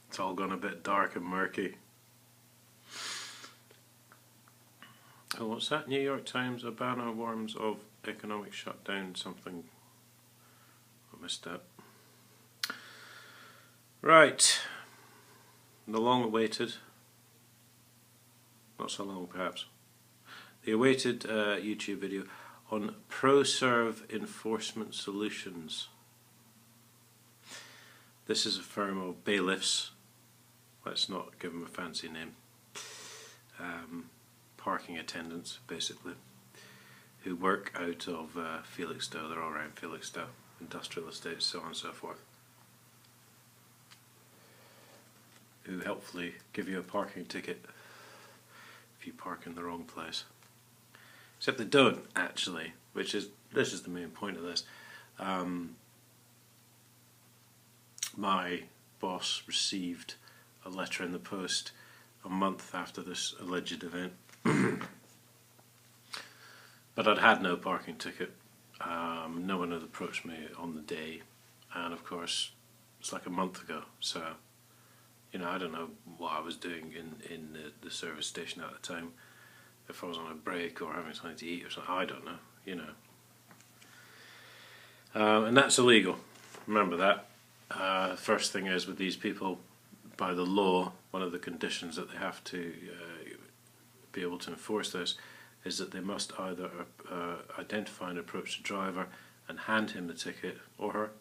It's all gone a bit dark and murky. Oh, what's that? New York Times, Obama warns of economic shutdown, something. I missed that. Right. The long awaited, not so long perhaps, the awaited YouTube video on Proserve Enforcement Solutions. This is a firm of bailiffs, let's not give them a fancy name, parking attendants basically, who work out of Felixstowe. They're all around Felixstowe, industrial estates, so on and so forth, who helpfully give you a parking ticket if you park in the wrong place. Except they don't actually, this is the main point of this. My boss received a letter in the post a month after this alleged event, but I'd had no parking ticket. No one had approached me on the day, and of course it's like a month ago, so you know, I don't know what I was doing in the service station at the time, if I was on a break or having something to eat or something, I don't know, you know. And that's illegal, remember that. First thing is, with these people, by the law, one of the conditions that they have to be able to enforce this is that they must either identify and approach the driver and hand him the ticket, or her,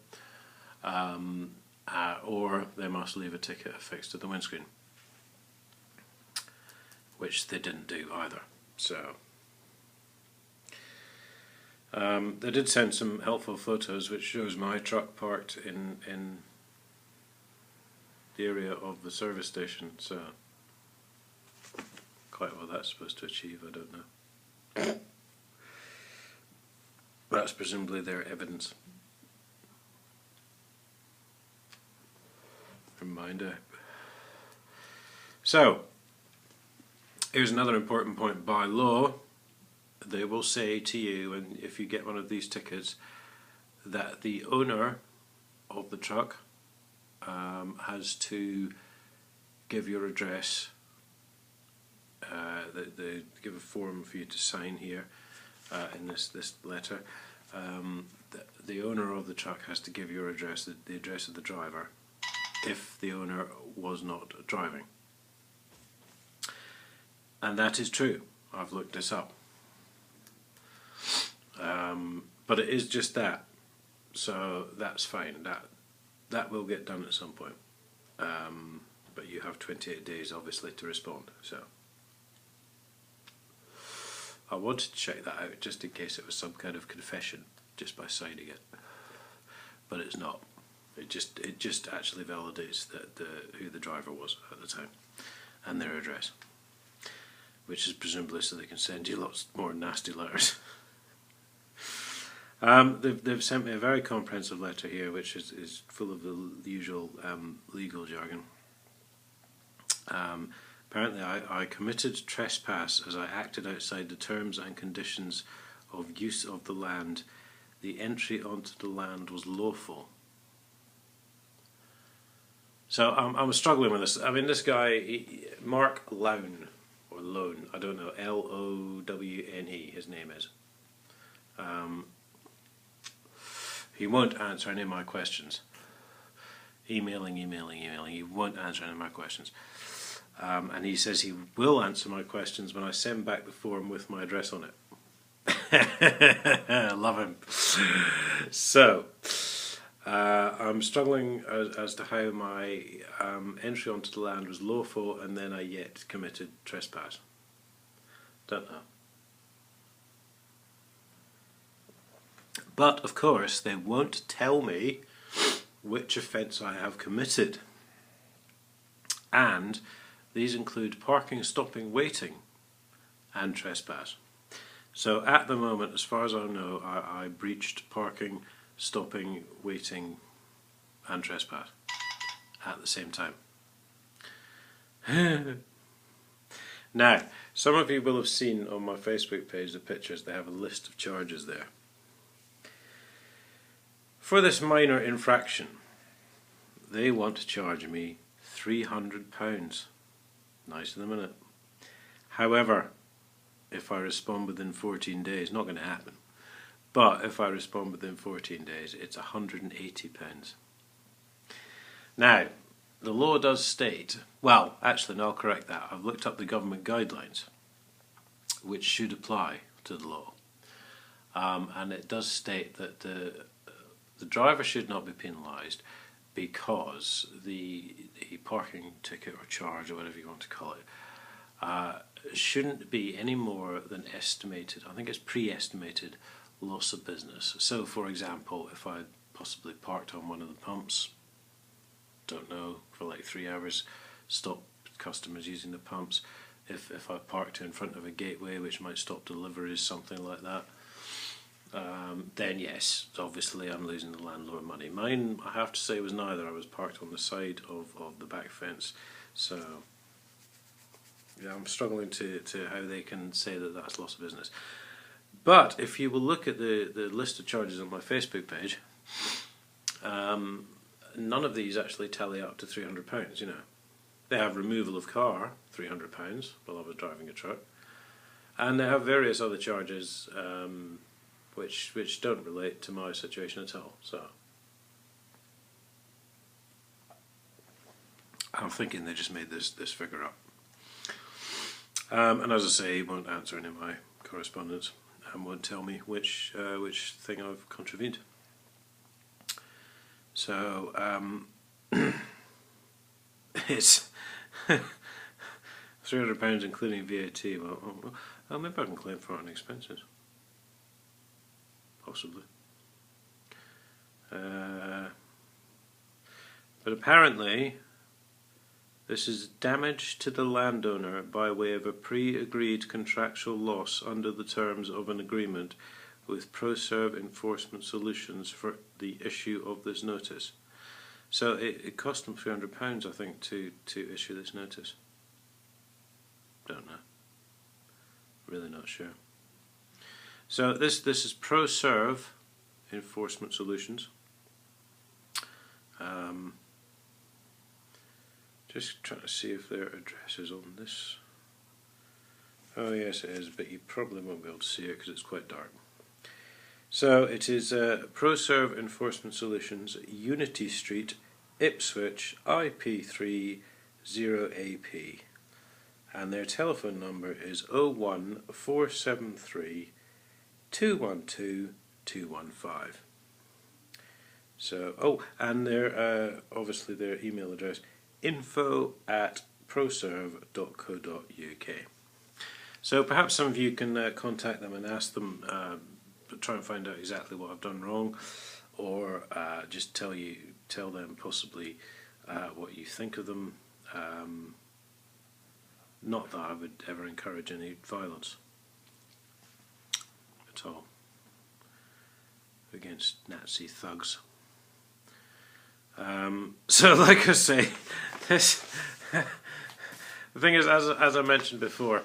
or they must leave a ticket affixed to the windscreen, which they didn't do either. So they did send some helpful photos, which shows my truck parked in the area of the service station. So quite what that's supposed to achieve, I don't know. That's presumably their evidence. Reminder. So, here's another important point. By law, they will say to you, and if you get one of these tickets, that the owner of the truck has to give your address. They give a form for you to sign here in this letter. The owner of the truck has to give your address, the address of the driver, if the owner was not driving. And that is true. I've looked this up. But it is just that. So that's fine. That will get done at some point. But you have 28 days obviously to respond. So I wanted to check that out just in case it was some kind of confession just by signing it. But it's not. It just actually validates that who the driver was at the time and their address, which is presumably so they can send you lots more nasty letters. They've sent me a very comprehensive letter here, which is full of the usual legal jargon. Apparently I committed trespass as I acted outside the terms and conditions of use of the land. The entry onto the land was lawful. So I'm struggling with this. I mean, this guy, Mark Lowne, or Lone, I don't know, Lowne, his name is. He won't answer any of my questions. Emailing, he won't answer any of my questions. And he says he will answer my questions when I send back the form with my address on it. I love him. So, I'm struggling as to how my entry onto the land was lawful and then I yet committed trespass. Don't know. But of course they won't tell me which offence I have committed. And these include parking, stopping, waiting and trespass. So at the moment, as far as I know, I breached parking, stopping, waiting and trespass at the same time. Now, some of you will have seen on my Facebook page the pictures. They have a list of charges there. For this minor infraction, they want to charge me £300. Nice in a minute. However, if I respond within 14 days, not going to happen, but if I respond within 14 days, it's £180. Now, the law does state, well, actually, no, I'll correct that. I've looked up the government guidelines, which should apply to the law. And it does state that the driver should not be penalised because the parking ticket or charge or whatever you want to call it shouldn't be any more than estimated, I think it's pre-estimated, loss of business. So for example, if I possibly parked on one of the pumps, don't know, for like 3 hours, stopped customers using the pumps, if I parked in front of a gateway which might stop deliveries, something like that, then yes, obviously I'm losing the landlord money. Mine, I have to say, was neither. I was parked on the side of the back fence, so yeah, I'm struggling to how they can say that that's loss of business. But if you will look at the list of charges on my Facebook page, none of these actually tally up to £300, you know. They have removal of car, £300, while I was driving a truck, and they have various other charges which don't relate to my situation at all. So I'm thinking they just made this figure up. And as I say, he won't answer any of my correspondence and won't tell me which thing I've contravened. So it's £300 including VAT. Well, maybe I can claim for it on expenses. Possibly. But apparently this is damage to the landowner by way of a pre-agreed contractual loss under the terms of an agreement with Proserve Enforcement Solutions for the issue of this notice. So it cost them £300, I think, to issue this notice. Don't know. Really not sure. So this is Proserve Enforcement Solutions. Just trying to see if their address is on this. Oh yes, it is, but you probably won't be able to see it because it's quite dark. So it is Proserve Enforcement Solutions, Unity Street, Ipswich, IP3 0AP, and their telephone number is 01473 212 215. So, and their obviously their email address, info@proserve.co.uk. So perhaps some of you can contact them and ask them, try and find out exactly what I've done wrong, or just tell them possibly what you think of them. Not that I would ever encourage any violence at all against Nazi thugs. So, like I say, this the thing is, as I mentioned before,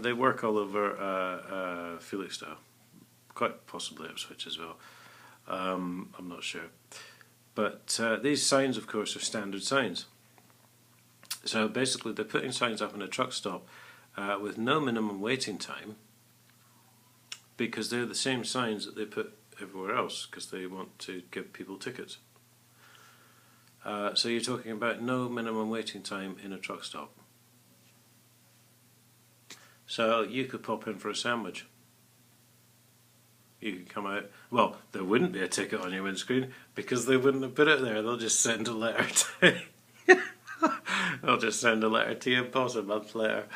they work all over Felixstowe, quite possibly Ipswich as well. I'm not sure, but these signs, of course, are standard signs. So basically, they're putting signs up in a truck stop with no minimum waiting time, because they're the same signs that they put everywhere else, because they want to give people tickets. So you're talking about no minimum waiting time in a truck stop. So you could pop in for a sandwich. You could come out. Well, there wouldn't be a ticket on your windscreen because they wouldn't have put it there. They'll just send a letter to they'll just send a letter to your boss a month later.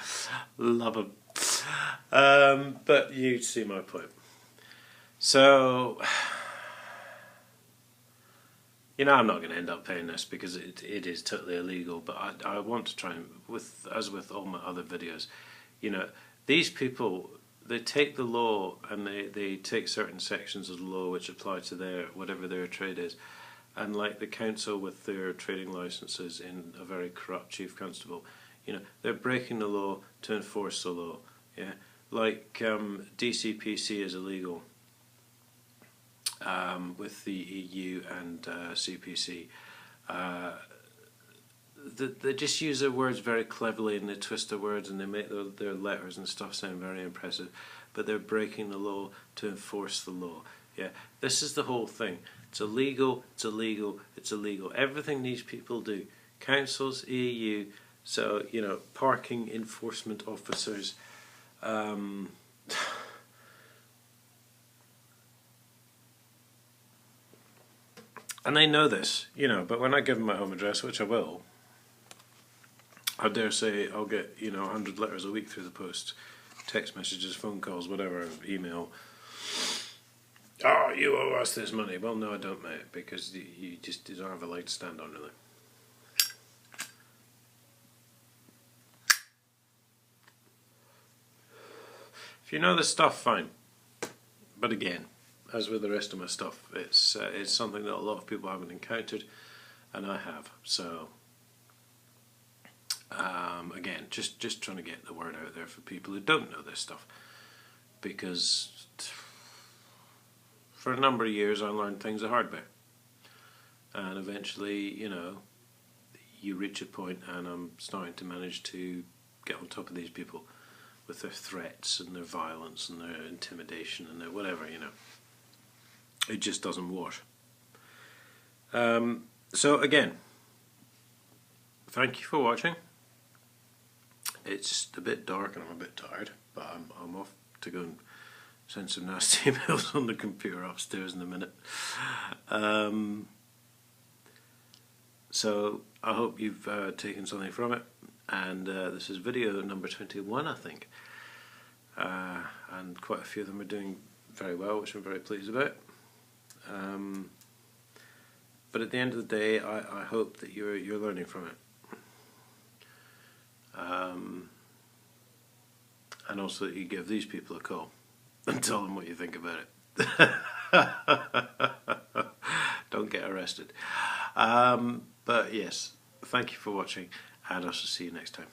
Love them. But you see my point. So, you know, I'm not going to end up paying this because it is totally illegal, but I want to try and, as with all my other videos, you know, these people, they take the law and they take certain sections of the law which apply to their, whatever their trade is, and like the council with their trading licenses in a very corrupt chief constable, you know, they're breaking the law to enforce the law, yeah, like DCPC is illegal. With the EU and CPC, they just use their words very cleverly, and they twist their words, and they make their letters and stuff sound very impressive, but they're breaking the law to enforce the law. Yeah, this is the whole thing. It's illegal, it's illegal, it's illegal. Everything these people do, councils, EU, so, you know, parking enforcement officers, and they know this, you know, but when I give them my home address, which I will, I dare say I'll get, you know, 100 letters a week through the post, text messages, phone calls, whatever, email. Oh, you owe us this money. Well, no, I don't, mate, because you just don't have a leg to stand on, really. If you know this stuff, fine. But again, as with the rest of my stuff, it's something that a lot of people haven't encountered, and I have. So, again, just trying to get the word out there for people who don't know this stuff, because for a number of years I learned things the hard way, and eventually, you know, you reach a point, and I'm starting to manage to get on top of these people with their threats and their violence and their intimidation and their whatever, you know. It just doesn't wash. So again, thank you for watching. It's a bit dark and I'm a bit tired, but I'm off to go and send some nasty emails on the computer upstairs in a minute. So I hope you've taken something from it, and this is video number 21, I think, and quite a few of them are doing very well, which I'm very pleased about. But at the end of the day, I hope that you're learning from it, and also that you give these people a call and tell them what you think about it. Don't get arrested. But yes, thank you for watching, and I shall see you next time.